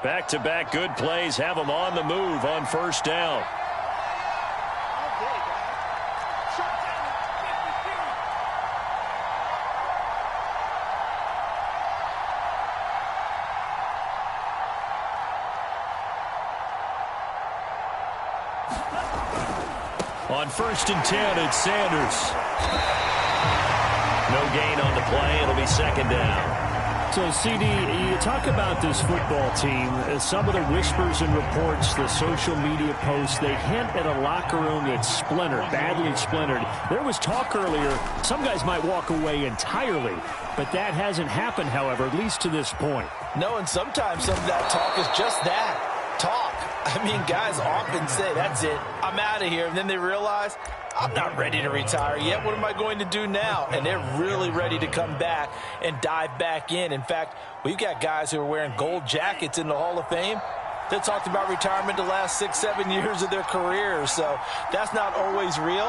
Back-to-back good plays have them on the move on first down. On 1st and 10, it's Sanders. No gain on the play. It'll be second down. So, CD, you talk about this football team. Some of the whispers and reports, the social media posts, they hint at a locker room that's splintered, badly splintered. There was talk earlier, some guys might walk away entirely, but that hasn't happened, however, at least to this point. No, and sometimes some of that talk is just that, talk. I mean, guys often say, that's it, I'm out of here, and then they realize, I'm not ready to retire yet. What am I going to do now? And they're really ready to come back and dive back in. In fact, we've got guys who are wearing gold jackets in the Hall of Fame that talked about retirement the last 6-7 years of their careers. So that's not always real.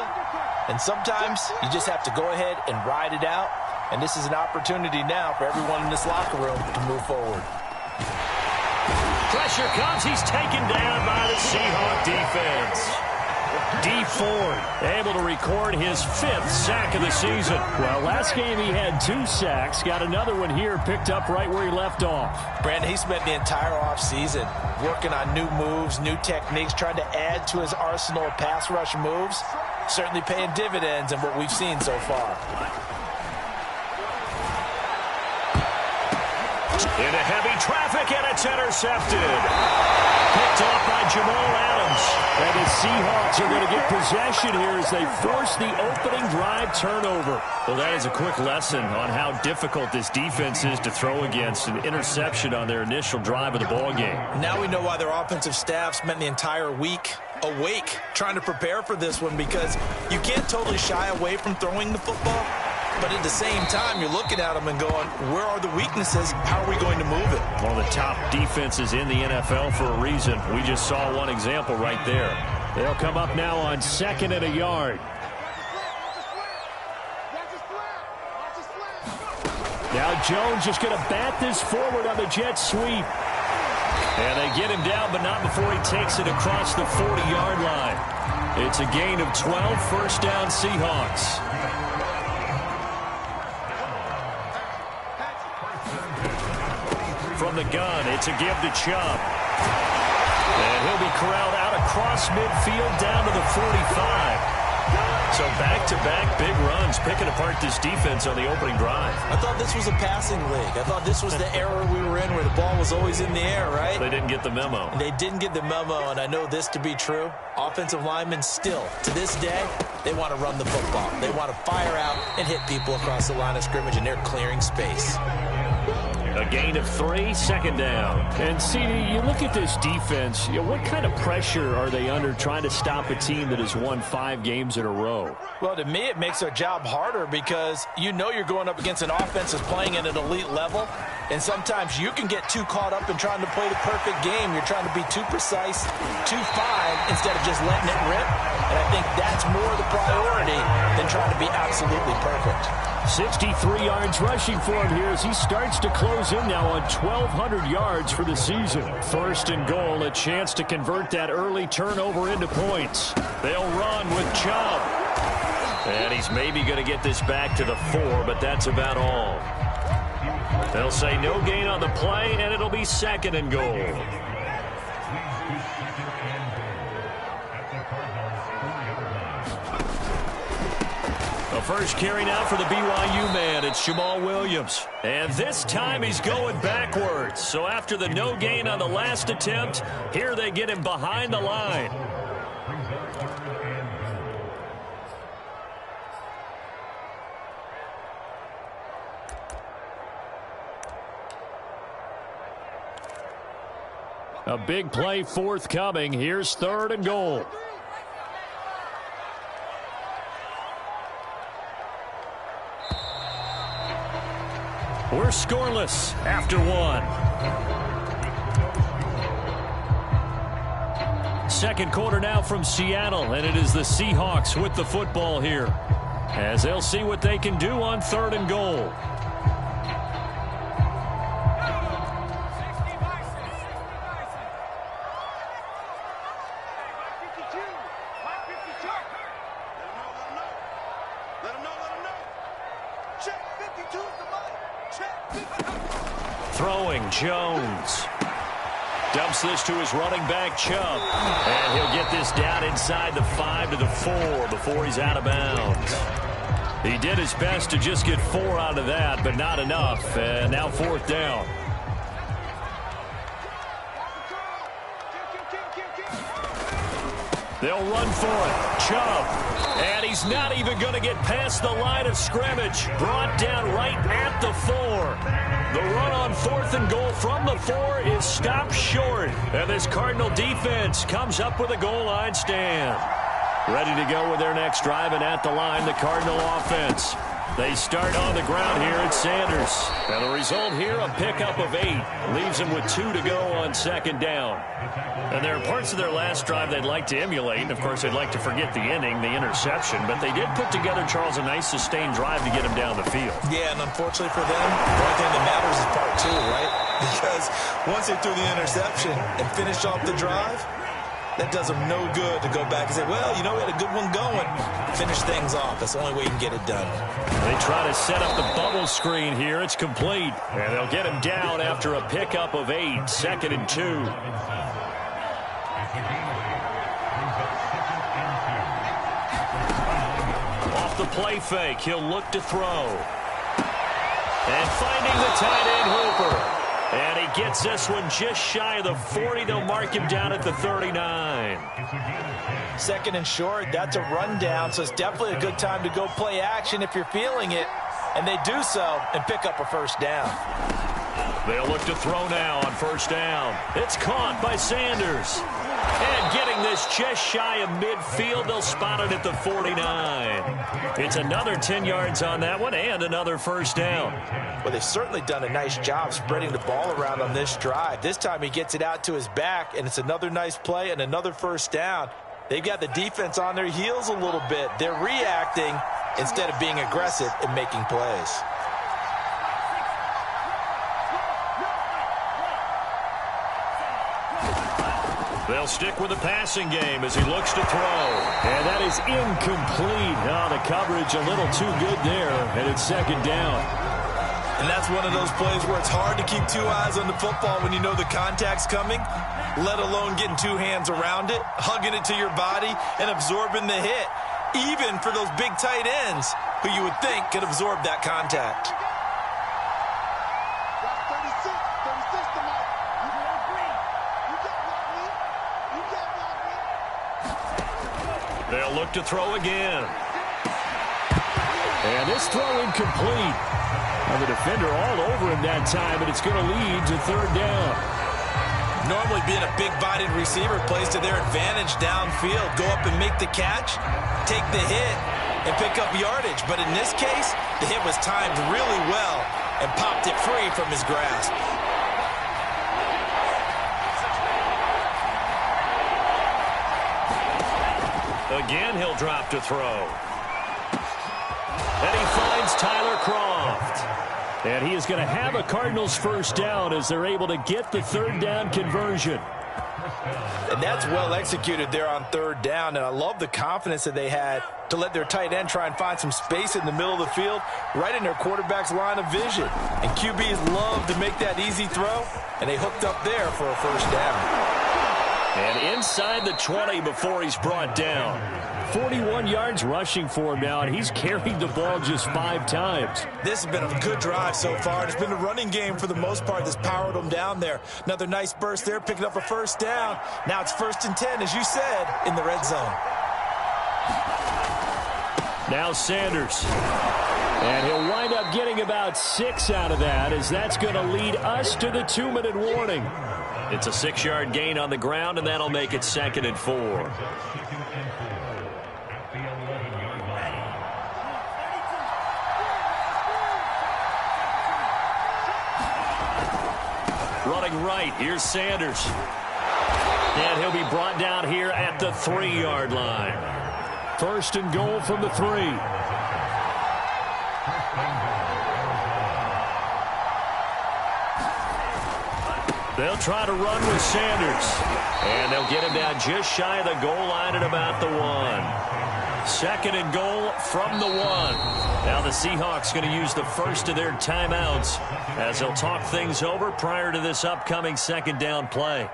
And sometimes you just have to go ahead and ride it out. And this is an opportunity now for everyone in this locker room to move forward. Pressure comes. He's taken down by the Seahawk defense. D Ford able to record his 5th sack of the season. Well, last game he had 2 sacks. Got another one here, picked up right where he left off. Brandon, he spent the entire offseason working on new moves, new techniques, trying to add to his arsenal of pass rush moves. Certainly paying dividends in what we've seen so far. Into heavy traffic, and it's intercepted. Picked off by Jamal Adams. And the Seahawks are going to get possession here as they force the opening drive turnover. Well, that is a quick lesson on how difficult this defense is to throw against an interception on their initial drive of the ballgame. Now we know why their offensive staff spent the entire week awake trying to prepare for this one, because you can't totally shy away from throwing the football. But at the same time, you're looking at them and going, where are the weaknesses? How are we going to move it? One of the top defenses in the NFL for a reason. We just saw one example right there. They'll come up now on 2nd and a yard. Now Jones just going to bat this forward on the jet sweep. And they get him down, but not before he takes it across the 40-yard line. It's a gain of 12, first down Seahawks. From the gun, it's a give to Chubb. And he'll be corralled out across midfield down to the 45. So back-to-back big runs, picking apart this defense on the opening drive. I thought this was a passing league. I thought this was the era we were in where the ball was always in the air, right? They didn't get the memo. And they didn't get the memo, and I know this to be true. Offensive linemen still, to this day, they want to run the football. They want to fire out and hit people across the line of scrimmage, and they're clearing space. A gain of 3, second down. And, CD, you look at this defense, what kind of pressure are they under trying to stop a team that has won 5 games in a row? Well, to me, it makes their job harder because you know you're going up against an offense that's playing at an elite level, and sometimes you can get too caught up in trying to play the perfect game. You're trying to be too precise, too fine, instead of just letting it rip. And I think that's more the priority than trying to be absolutely perfect. 63 yards rushing for him here as he starts to close in now on 1,200 yards for the season. 1st and goal, a chance to convert that early turnover into points. They'll run with Chubb. And he's maybe going to get this back to the 4, but that's about all. They'll say no gain on the play, and it'll be 2nd and goal. The first carry now for the BYU man. It's Jamal Williams. And this time he's going backwards. So after the no gain on the last attempt, here they get him behind the line. A big play forthcoming. Here's 3rd and goal. We're scoreless after 1. Second quarter now from Seattle, and it is the Seahawks with the football here, as they'll see what they can do on 3rd and goal. Throwing, Jones. Dumps this to his running back, Chubb. And he'll get this down inside the 5 to the 4 before he's out of bounds. He did his best to just get 4 out of that, but not enough. And now 4th down. They'll run for it. Chubb. And he's not even going to get past the line of scrimmage. Brought down right at the 4. The run on 4th and goal from the 4 is stopped short. And this Cardinal defense comes up with a goal line stand. Ready to go with their next drive, and at the line, the Cardinal offense. They start on the ground here at Sanders. And the result here, a pickup of 8. Leaves them with 2 to go on 2nd down. And there are parts of their last drive they'd like to emulate. And, of course, they'd like to forget the inning, the interception. But they did put together, Charles, a nice sustained drive to get him down the field. Yeah, and unfortunately for them, the only thing that matters is part 2, right? Because once they threw the interception and finished off the drive, that does them no good to go back and say, well, you know, we had a good one going. Finish things off. That's the only way you can get it done. They try to set up the bubble screen here. It's complete. And they'll get him down after a pickup of 8. 2nd and 2. Off the play fake, he'll look to throw. And finding the tight end Hooper. And he gets this one just shy of the 40. They'll mark him down at the 39. 2nd and short, that's a rundown, so it's definitely a good time to go play action if you're feeling it. And they do so and pick up a 1st down. They'll look to throw now on 1st down. It's caught by Sanders. And getting this just shy of midfield, they'll spot it at the 49. It's another 10 yards on that one and another 1st down. Well, they've certainly done a nice job spreading the ball around on this drive. This time he gets it out to his back, and it's another nice play and another 1st down. They've got the defense on their heels a little bit. They're reacting instead of being aggressive and making plays. They'll stick with the passing game as he looks to throw. And that is incomplete. Oh, the coverage a little too good there, and it's 2nd down. And that's one of those plays where it's hard to keep 2 eyes on the football when you know the contact's coming, let alone getting 2 hands around it, hugging it to your body, and absorbing the hit, even for those big tight ends who you would think could absorb that contact. They'll look to throw again. And this throw incomplete. And the defender all over him that time, and it's going to lead to 3rd down. Normally being a big-bodied receiver plays to their advantage downfield. Go up and make the catch, take the hit, and pick up yardage. But in this case, the hit was timed really well and popped it free from his grasp. Again, he'll drop to throw. And he finds Tyler Kroft. And he is going to have a Cardinals 1st down as they're able to get the 3rd down conversion. And that's well executed there on 3rd down. And I love the confidence that they had to let their tight end try and find some space in the middle of the field, right in their quarterback's line of vision. And QBs love to make that easy throw, and they hooked up there for a 1st down. And inside the 20 before he's brought down. 41 yards rushing for him now, and he's carried the ball just 5 times. This has been a good drive so far. It's been the running game for the most part that's powered them down there. Another nice burst there, picking up a 1st down. Now it's 1st and 10, as you said, in the red zone. Now Sanders. And he'll wind up getting about 6 out of that, as that's going to lead us to the 2-minute warning. It's a 6-yard gain on the ground, and that'll make it 2nd and 4. Running right, here's Sanders. And he'll be brought down here at the 3-yard line. 1st and goal from the 3. They'll try to run with Sanders. And they'll get him down just shy of the goal line at about the 1. Second and goal from the 1. Now the Seahawks going to use the first of their timeouts as they'll talk things over prior to this upcoming second down play.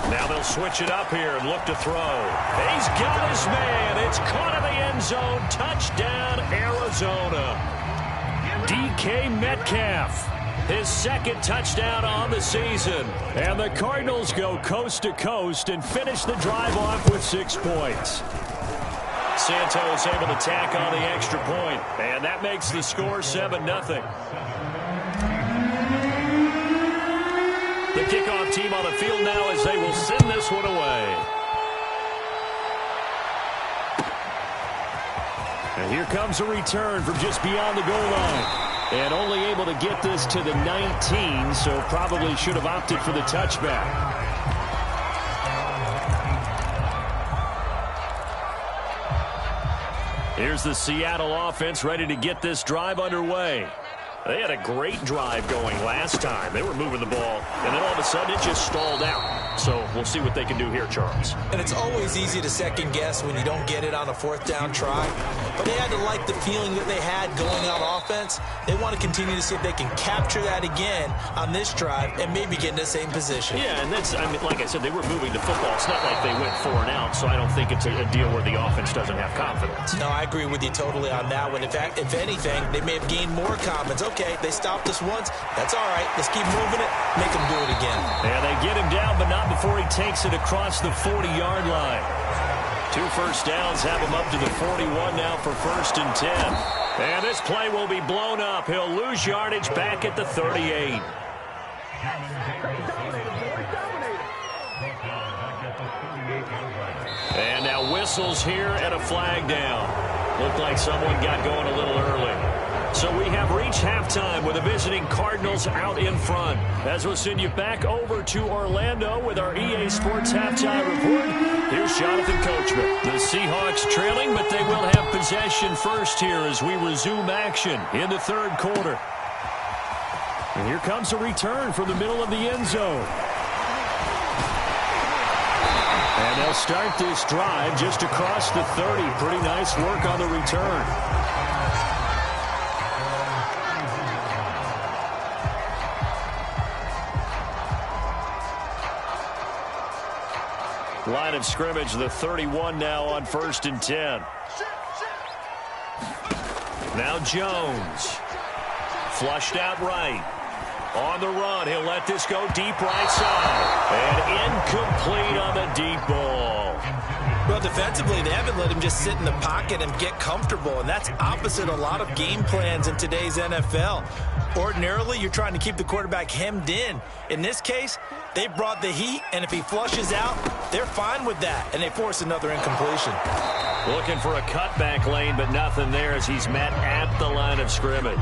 Now they'll switch it up here and look to throw. He's got his man. It's caught in the end zone. Touchdown, Arizona. DK Metcalf, his second touchdown on the season. And the Cardinals go coast to coast and finish the drive off with 6 points. Santos able to tack on the extra point, and that makes the score 7-0. The kickoff team on the field now as they will send this one away. And here comes a return from just beyond the goal line. And only able to get this to the 19, so probably should have opted for the touchback. Here's the Seattle offense ready to get this drive underway. They had a great drive going last time. They were moving the ball, and then all of a sudden it just stalled out. So we'll see what they can do here, Charles. And it's always easy to second guess when you don't get it on a 4th down try. But they had to like the feeling that they had going on offense. They want to continue to see if they can capture that again on this drive and maybe get in the same position. Yeah, and that's, I mean, like I said, they were moving the football. It's not like they went 4 and out, so I don't think it's a deal where the offense doesn't have confidence. No, I agree with you totally on that one. In fact, if anything, they may have gained more confidence. Okay, they stopped us once. That's all right. Let's keep moving it. Make them do it again. Yeah, they get him down, but not before he takes it across the 40-yard line. 2 first downs have him up to the 41 now for 1st and 10. And this play will be blown up. He'll lose yardage back at the 38. And now whistles here and a flag down. Looked like someone got going a little early. So we have reached halftime with the visiting Cardinals out in front. As we'll send you back over to Orlando with our EA Sports Halftime Report. Here's Jonathan Coachman. The Seahawks trailing, but they will have possession first here as we resume action in the 3rd quarter. And here comes a return from the middle of the end zone. And they'll start this drive just across the 30. Pretty nice work on the return. Line of scrimmage, the 31 now on 1st and 10. Now Jones. Flushed out right. On the run, he'll let this go deep right side. And incomplete on the deep ball. Well, defensively, they haven't let him just sit in the pocket and get comfortable, and that's opposite a lot of game plans in today's NFL. Ordinarily, you're trying to keep the quarterback hemmed in. In this case, they brought the heat, and if he flushes out, they're fine with that, and they force another incompletion. Looking for a cutback lane, but nothing there as he's met at the line of scrimmage.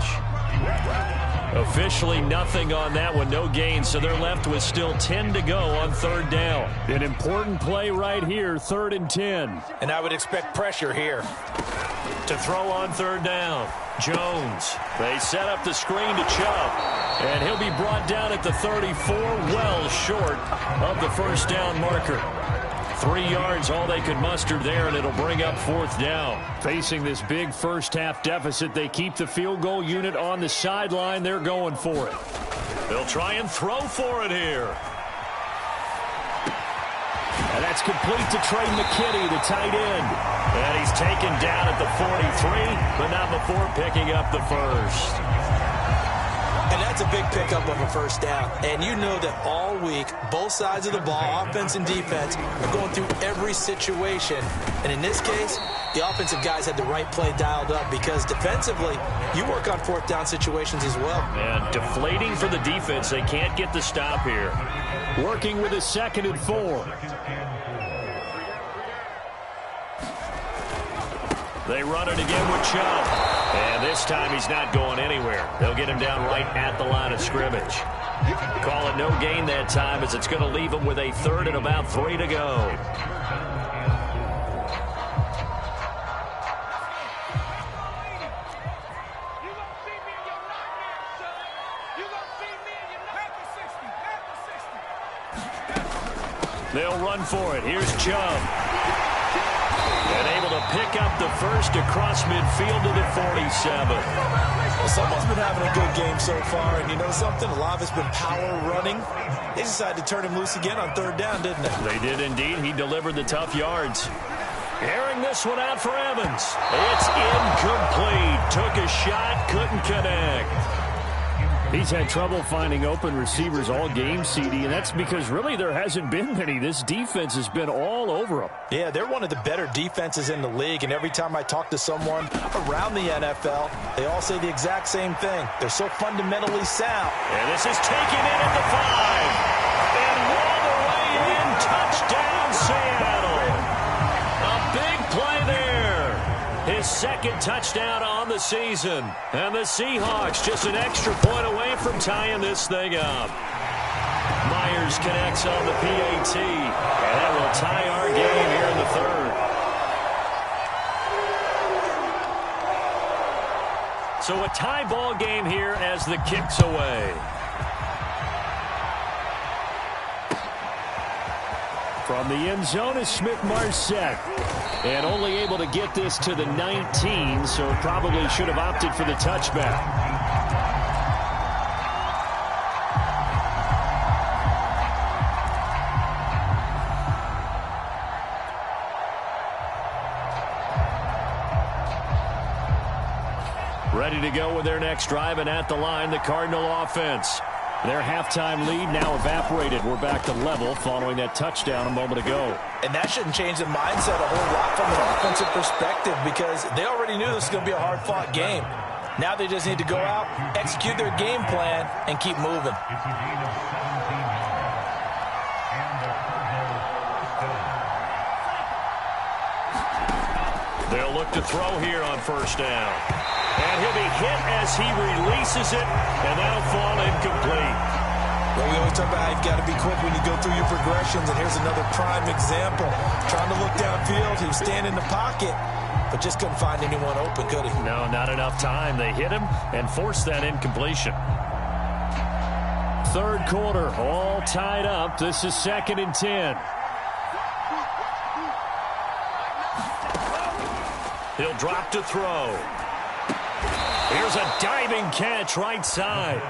Officially nothing on that one, no gain, so they're left with still 10 to go on 3rd down. An important play right here, 3rd and 10. And I would expect pressure here. To throw on 3rd down, Jones. They set up the screen to Chubb, and he'll be brought down at the 34, well short of the 1st down marker. 3 yards, all they could muster there, and it'll bring up 4th down. Facing this big first-half deficit, they keep the field goal unit on the sideline. They're going for it. They'll try and throw for it here. And that's complete to Trey McKinney, the tight end. And he's taken down at the 43, but not before picking up the 1st. And that's a big pickup of a 1st down. And you know that all week, both sides of the ball, offense and defense, are going through every situation. And in this case, the offensive guys had the right play dialed up because defensively, you work on 4th down situations as well. And deflating for the defense. They can't get the stop here. Working with a 2nd and 4. They run it again with Chubb. And this time he's not going anywhere. They'll get him down right at the line of scrimmage. Call it no gain that time as it's going to leave him with a 3rd and about 3 to go. They'll run for it. Here's Chubb. And able to pick up the first across midfield to the 47. Well, someone's been having a good game so far, and you know something? A lot of it's been power running. They decided to turn him loose again on third down, didn't they? They did indeed. He delivered the tough yards. Airing this one out for Evans. It's incomplete. Took a shot, couldn't connect. He's had trouble finding open receivers all game, CD, and that's because really there hasn't been many. This defense has been all over him. Yeah, they're one of the better defenses in the league, and every time I talk to someone around the NFL, they all say the exact same thing. They're so fundamentally sound. And this is taken in at the 5. And all the way in, touchdown Seattle. A big play there. His second touchdown on the season. And the Seahawks just an extra point away from tying this thing up. Myers connects on the PAT. And that will tie our game here in the third. So a tie ball game here as the kick's away. From the end zone is Smith-Marset. And only able to get this to the 19, so probably should have opted for the touchback. Ready to go with their next drive, and at the line, the Cardinal offense. Their halftime lead now evaporated. We're back to level following that touchdown a moment ago. And that shouldn't change the mindset a whole lot from an offensive perspective because they already knew this was going to be a hard-fought game. Now they just need to go out, execute their game plan, and keep moving. They'll look to throw here on first down. And he'll be hit as he releases it, and that'll fall incomplete. Well, we always talk about how you've got to be quick when you go through your progressions, and here's another prime example. Trying to look downfield, he was standing in the pocket, but just couldn't find anyone open, could he? No, not enough time. They hit him and forced that incompletion. Third quarter, all tied up. This is 2nd and 10. He'll drop to throw. Here's a diving catch right side.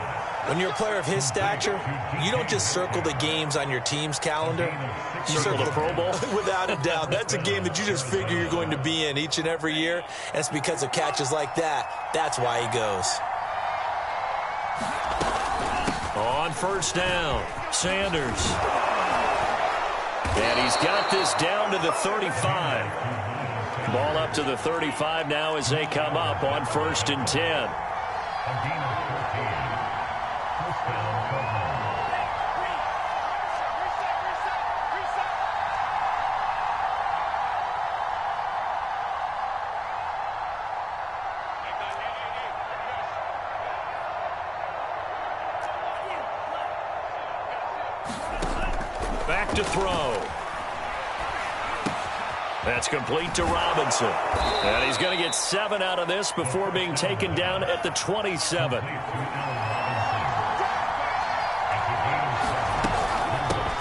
When you're a player of his stature, you don't just circle the games on your team's calendar. You circle the Pro Bowl? Without a doubt. That's a game that you just figure you're going to be in each and every year. And it's because of catches like that. That's why he goes. On first down, Sanders. And he's got this down to the 35. Ball up to the 35 now as they come up on 1st and 10. Back to throw. That's complete to Robinson. And he's going to get 7 out of this before being taken down at the 27.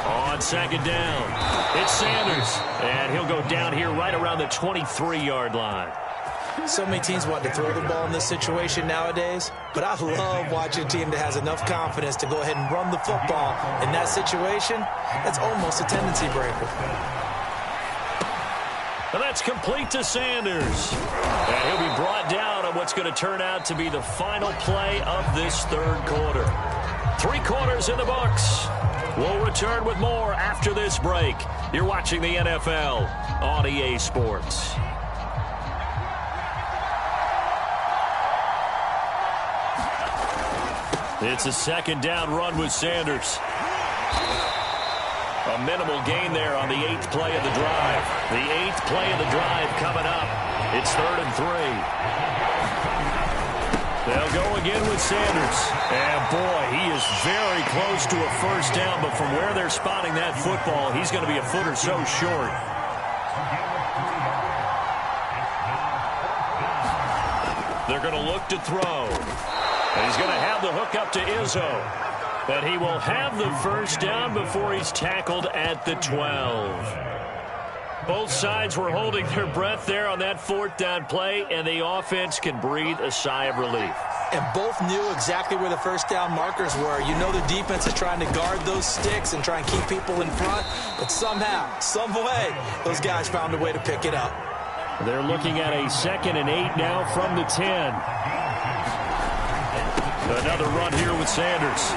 On 2nd down, it's Sanders. And he'll go down here right around the 23-yard line. So many teams want to throw the ball in this situation nowadays, but I love watching a team that has enough confidence to go ahead and run the football. In that situation, that's almost a tendency breaker. And that's complete to Sanders. And he'll be brought down on what's going to turn out to be the final play of this third quarter. 3 quarters in the books. We'll return with more after this break. You're watching the NFL on EA Sports. It's a 2nd down run with Sanders. A minimal gain there on the 8th play of the drive. The 8th play of the drive coming up. It's 3rd and 3. They'll go again with Sanders. And boy, he is very close to a first down, but from where they're spotting that football, he's going to be a foot or so short. They're going to look to throw. And he's going to have the hook up to Izzo. But he will have the first down before he's tackled at the 12. Both sides were holding their breath there on that fourth down play, and the offense can breathe a sigh of relief. And both knew exactly where the first down markers were. You know the defense is trying to guard those sticks and try and keep people in front, but somehow, some way, those guys found a way to pick it up. They're looking at a 2nd and 8 now from the 10. Another run here with Sanders.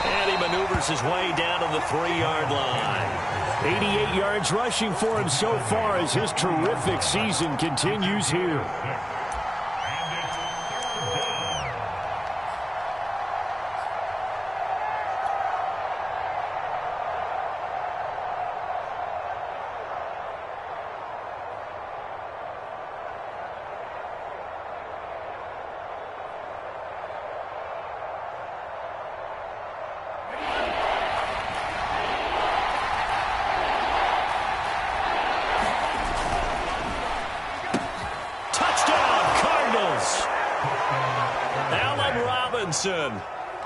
And he maneuvers his way down to the 3-yard line. 88 yards rushing for him so far as his terrific season continues here.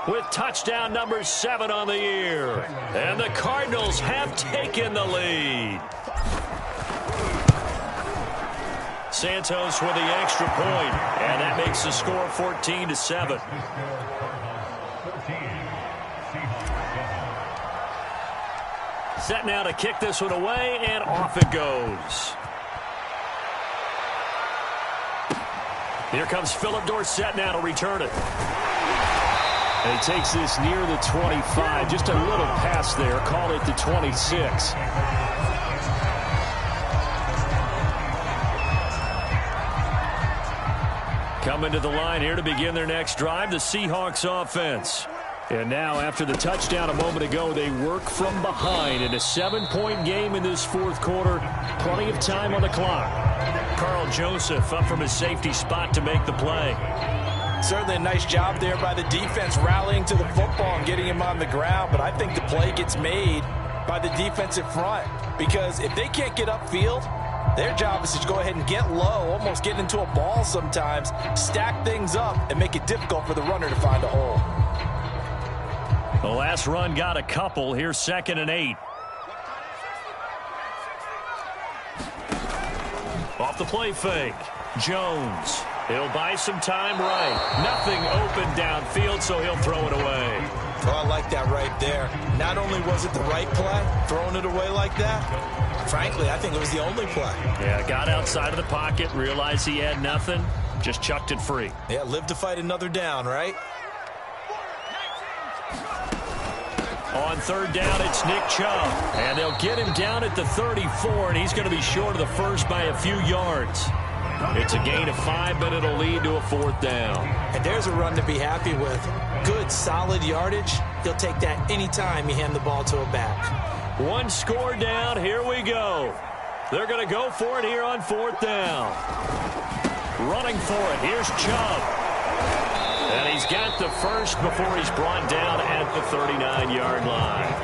With touchdown number 7 on the year. And the Cardinals have taken the lead. Santos with the extra point, and that makes the score 14-7. Set now to kick this one away, and off it goes. Here comes Philip Dorsett now to return it. And he takes this near the 25. Just a little pass there. Call it the 26. Coming to the line here to begin their next drive, the Seahawks offense. And now, after the touchdown a moment ago, they work from behind in a 7-point game in this fourth quarter. Plenty of time on the clock. Carl Joseph up from his safety spot to make the play. Certainly a nice job there by the defense rallying to the football and getting him on the ground, but I think the play gets made by the defensive front because if they can't get upfield, their job is to go ahead and get low, almost get into a ball sometimes, stack things up, and make it difficult for the runner to find a hole. The last run got a couple. Here's 2nd and 8. Off the play fake. Jones. He'll buy some time right. Nothing open downfield, so he'll throw it away. Oh, I like that right there. Not only was it the right play, throwing it away like that, frankly, I think it was the only play. Yeah, got outside of the pocket, realized he had nothing, just chucked it free. Yeah, live to fight another down, right? On 3rd down, it's Nick Chubb. And they'll get him down at the 34, and he's going to be short of the first by a few yards. It's a gain of 5, but it'll lead to a 4th down. And there's a run to be happy with. Good, solid yardage. He'll take that anytime you hand the ball to a back. One score down. Here we go. They're going to go for it here on 4th down. Running for it. Here's Chubb. And he's got the first before he's brought down at the 39-yard line.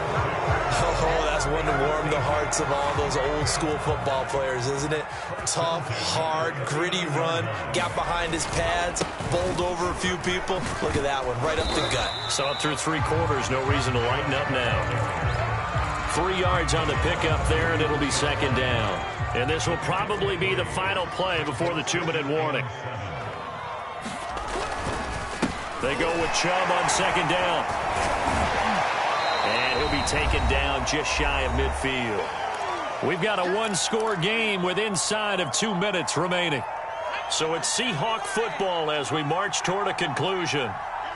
Oh, that's one to warm the hearts of all those old school football players, isn't it? Tough, hard, gritty run. Got behind his pads, bowled over a few people. Look at that one, right up the gut. Saw it through 3 quarters. No reason to lighten up now. 3 yards on the pickup there, and it'll be 2nd down. And this will probably be the final play before the 2-minute warning. They go with Chubb on 2nd down. And he'll be taken down just shy of midfield. We've got a 1-score game with inside of 2 minutes remaining. So it's Seahawk football as we march toward a conclusion.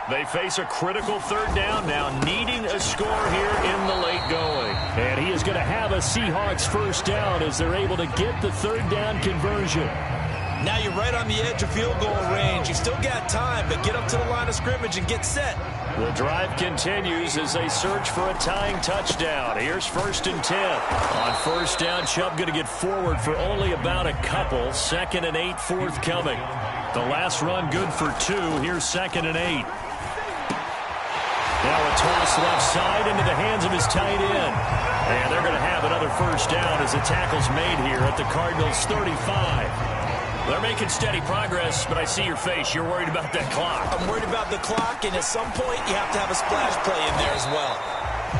They face a critical 3rd down now, needing a score here in the late going. And he is going to have a Seahawks first down as they're able to get the 3rd down conversion. Now you're right on the edge of field goal range. You still got time, but get up to the line of scrimmage and get set. The drive continues as they search for a tying touchdown. Here's 1st and 10. On 1st down, Chubb going to get forward for only about a couple. 2nd and 8 forthcoming. The last run good for 2. Here's 2nd and 8. Now a toss left side into the hands of his tight end. And they're going to have another first down as the tackle's made here at the Cardinals' 35. They're making steady progress, but I see your face. You're worried about that clock. I'm worried about the clock, and at some point, you have to have a splash play in there as well.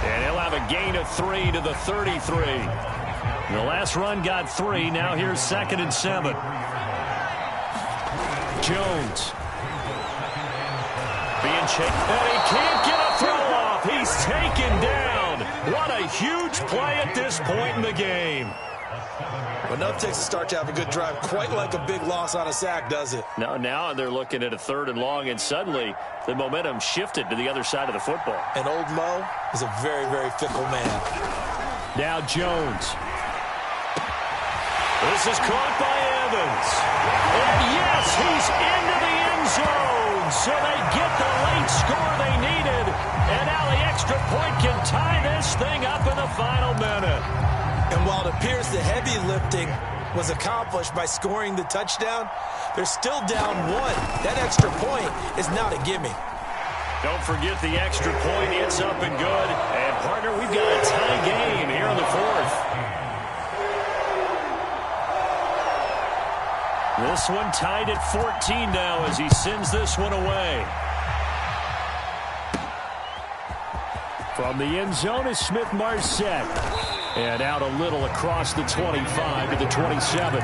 And he'll have a gain of 3 to the 33. The last run got 3. Now here's 2nd and 7. Jones. Being chased. And he can't get a throw off. He's taken down. What a huge play at this point in the game. Well, enough takes to start to have a good drive. Quite like a big loss on a sack, does it? No, now they're looking at a 3rd and long, and suddenly the momentum shifted to the other side of the football. And old Mo is a very, very fickle man. Now Jones. This is caught by Evans. And yes, he's into the end zone. So they get the late score they needed. And now the extra point can tie this thing up in the final minute. And while it appears the heavy lifting was accomplished by scoring the touchdown, they're still down 1. That extra point is not a gimme. Don't forget the extra point. It's up and good. And, partner, we've got a tie game here in the 4th. This one tied at 14 now as he sends this one away. From the end zone is Smith-Marset. And out a little across the 25 to the 27.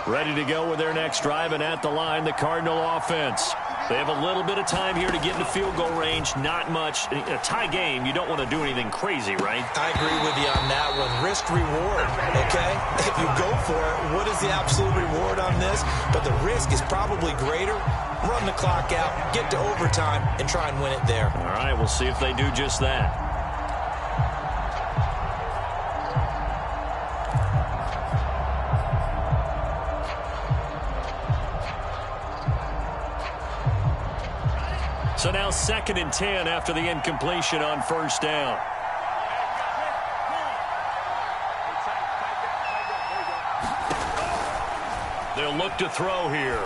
Ready to go with their next drive, and at the line, the Cardinal offense. They have a little bit of time here to get into field goal range. Not much. In a tie game, you don't want to do anything crazy, right? I agree with you on that one. Risk reward, okay? If you go for it, what is the absolute reward on this? But the risk is probably greater. Run the clock out, get to overtime, and try and win it there. All right, we'll see if they do just that. So now 2nd and 10 after the incompletion on 1st down. They'll look to throw here.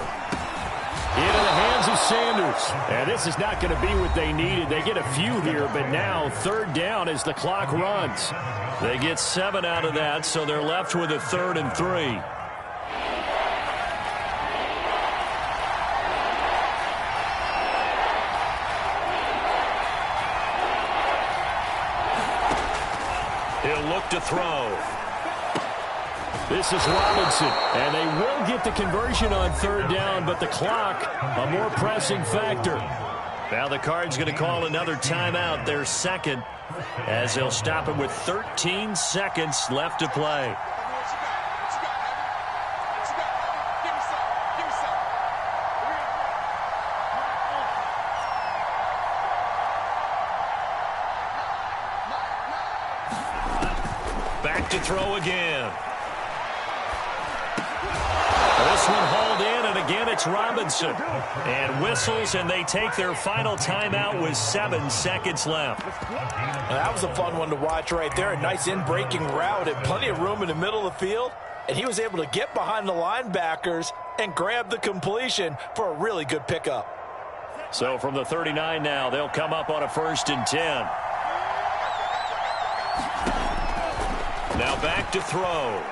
Into the hands of Sanders. And this is not going to be what they needed. They get a few here, but now 3rd down as the clock runs. They get 7 out of that, so they're left with a 3rd and 3. He'll look to throw. This is Robinson, and they will get the conversion on 3rd down, but the clock, a more pressing factor. Now the Cards going to call another timeout, their 2nd, as they'll stop it with 13 seconds left to play. Back to throw again. This one hauled in, and again it's Robinson. And whistles, and they take their final timeout with 7 seconds left. Well, that was a fun one to watch right there. A nice in-breaking route and plenty of room in the middle of the field. And he was able to get behind the linebackers and grab the completion for a really good pickup. So from the 39 now, they'll come up on a 1st and 10. Now back to throw.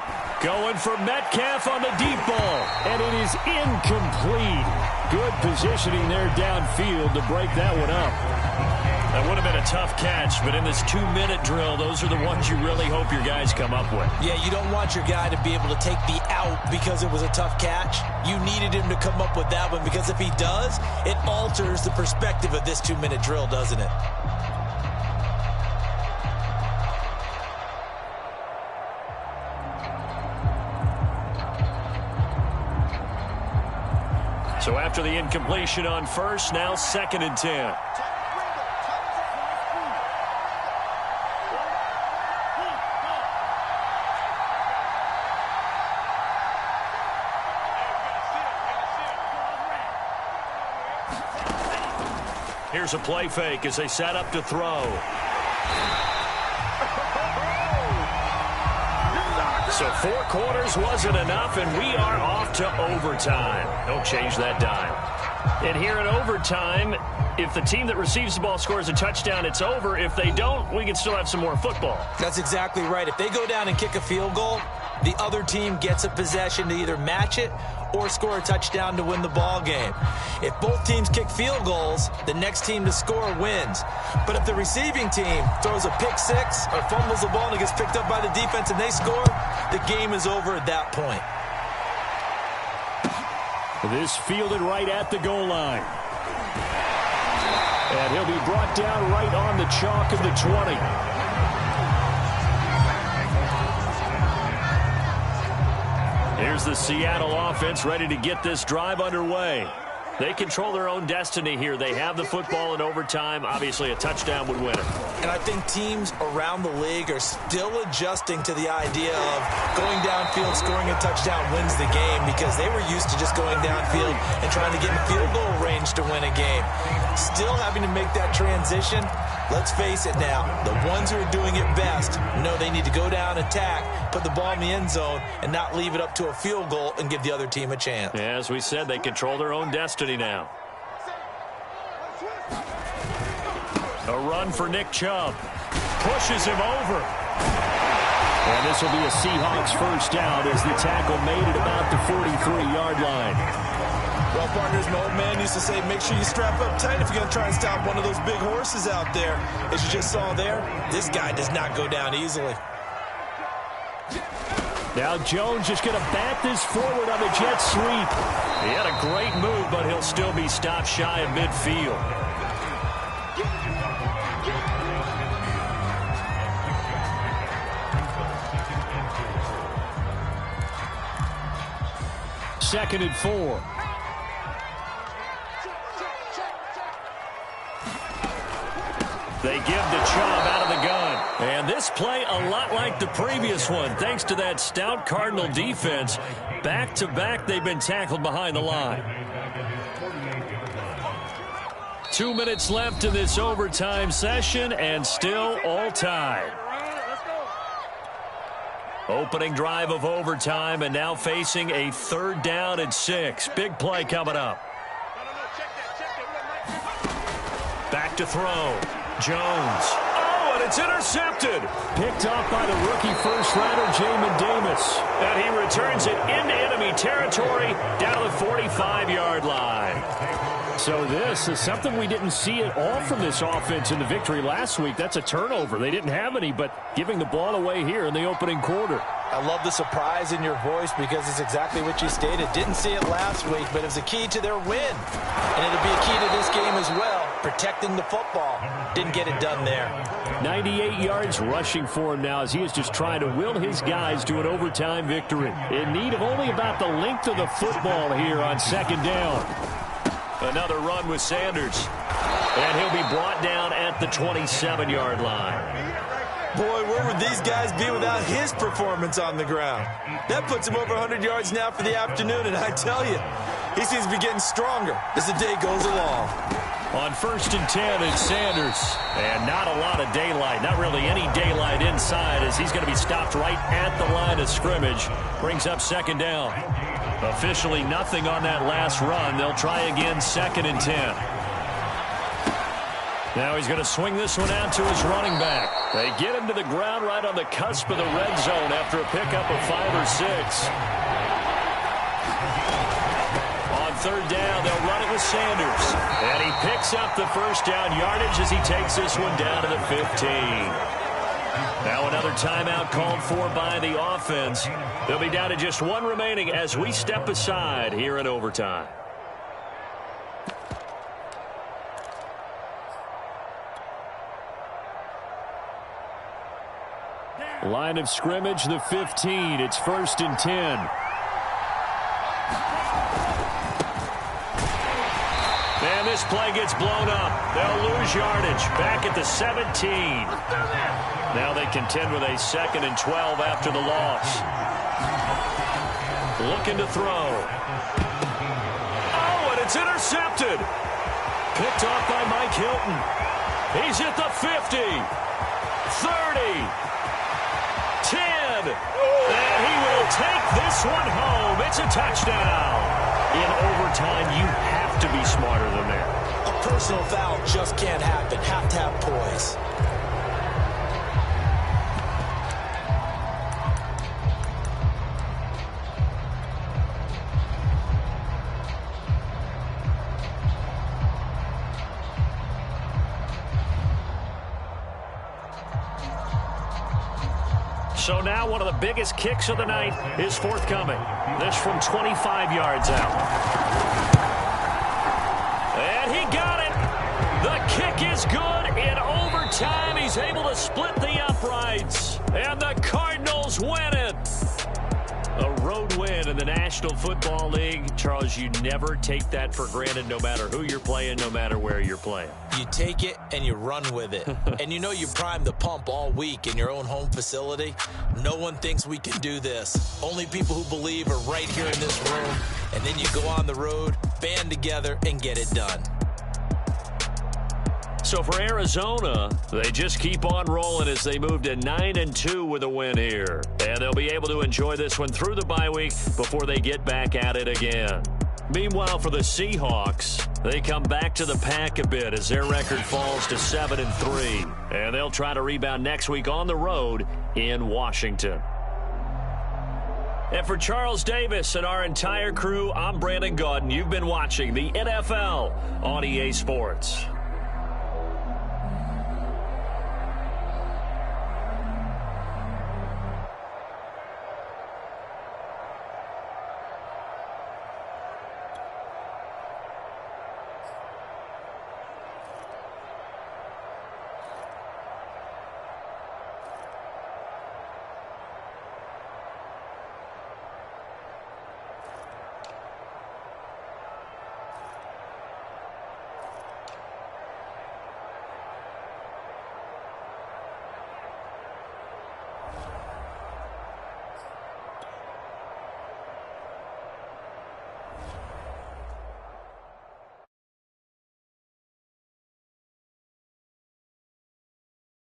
Going for Metcalf on the deep ball. And it is incomplete. Good positioning there downfield to break that one up. That would have been a tough catch, but in this 2-minute drill, those are the ones you really hope your guys come up with. Yeah, you don't want your guy to be able to take the out because it was a tough catch. You needed him to come up with that one, because if he does, it alters the perspective of this 2-minute drill, doesn't it? So after the incompletion on first, now 2nd and 10. Here's a play fake as they set up to throw. So 4 quarters wasn't enough, and we are off to overtime. Don't change that dime. And here in overtime, if the team that receives the ball scores a touchdown, it's over. If they don't, we can still have some more football. That's exactly right. If they go down and kick a field goal, the other team gets a possession to either match it or score a touchdown to win the ball game. If both teams kick field goals, the next team to score wins. But if the receiving team throws a pick six or fumbles the ball and it gets picked up by the defense and they score, the game is over at that point. This fielded right at the goal line. And he'll be brought down right on the chalk of the 20. Here's the Seattle offense ready to get this drive underway. They control their own destiny here. They have the football in overtime. Obviously, a touchdown would win it. And I think teams around the league are still adjusting to the idea of going downfield, scoring a touchdown wins the game, because they were used to just going downfield and trying to get in field goal range to win a game. Still having to make that transition. Let's face it now, the ones who are doing it best know they need to go down, attack, put the ball in the end zone, and not leave it up to a field goal and give the other team a chance. As we said, they control their own destiny now. A run for Nick Chubb. Pushes him over. And this will be a Seahawks first down as the tackle made it about the 43-yard line. Well, partners, my old man used to say, make sure you strap up tight if you're going to try and stop one of those big horses out there. As you just saw there, this guy does not go down easily. Now Jones just going to bat this forward on the jet sweep. He had a great move, but he'll still be stopped shy of midfield. Second and 4. They give to Chubb out of the gun. And this play a lot like the previous one. Thanks to that stout Cardinal defense, back-to-back they've been tackled behind the line. 2 minutes left in this overtime session, and still all tied. Opening drive of overtime, and now facing a 3rd down and 6. Big play coming up. Back to throw. Jones. Oh, and it's intercepted. Picked off by the rookie first-rounder, Jamin Davis. And he returns it into enemy territory down to the 45-yard line. So this is something we didn't see at all from this offense in the victory last week. That's a turnover. They didn't have any, but giving the ball away here in the opening quarter. I love the surprise in your voice because it's exactly what you stated. Didn't see it last week, but it was a key to their win. And it'll be a key to this game as well, protecting the football. Didn't get it done there. 98 yards rushing for him now as he is just trying to will his guys to an overtime victory. In need of only about the length of the football here on 2nd down. Another run with Sanders. And he'll be brought down at the 27-yard line. Boy, where would these guys be without his performance on the ground? That puts him over 100 yards now for the afternoon, and I tell you, he seems to be getting stronger as the day goes along. On 1st and 10, it's Sanders. And not a lot of daylight, not really any daylight inside, as he's going to be stopped right at the line of scrimmage. Brings up 2nd down. Officially nothing on that last run. They'll try again 2nd and 10. Now he's going to swing this one out to his running back. They get him to the ground right on the cusp of the red zone after a pickup of 5 or 6. On 3rd down, they'll run it with Sanders. And he picks up the first down yardage as he takes this one down to the 15. Now another timeout called for by the offense. They'll be down to just 1 remaining as we step aside here in overtime. Line of scrimmage, the 15. It's 1st and 10. this play gets blown up. They'll lose yardage. Back at the 17. Now they contend with a 2nd and 12 after the loss. Looking to throw. Oh, and it's intercepted. Picked off by Mike Hilton. He's at the 50. 30. 10. And he will take this one home. It's a touchdown. In overtime, you have to be smarter than that. A personal foul just can't happen. Have to have poise. So now one of the biggest kicks of the night is forthcoming. This from 25 yards out. And he got it. The kick is good. In overtime, he's able to split the uprights. And the Cardinals win it. A road win in the National Football League. Charles, you never take that for granted no matter who you're playing, no matter where you're playing. You take it and you run with it. And you know you primed the pump all week in your own home facility. No one thinks we can do this. Only people who believe are right here in this room. And then you go on the road, band together, and get it done. So for Arizona, they just keep on rolling as they move to 9-2 with a win here. And they'll be able to enjoy this one through the bye week before they get back at it again. Meanwhile, for the Seahawks, they come back to the pack a bit as their record falls to 7-3. And they'll try to rebound next week on the road in Washington. And for Charles Davis and our entire crew, I'm Brandon Gaudin. You've been watching the NFL on EA Sports.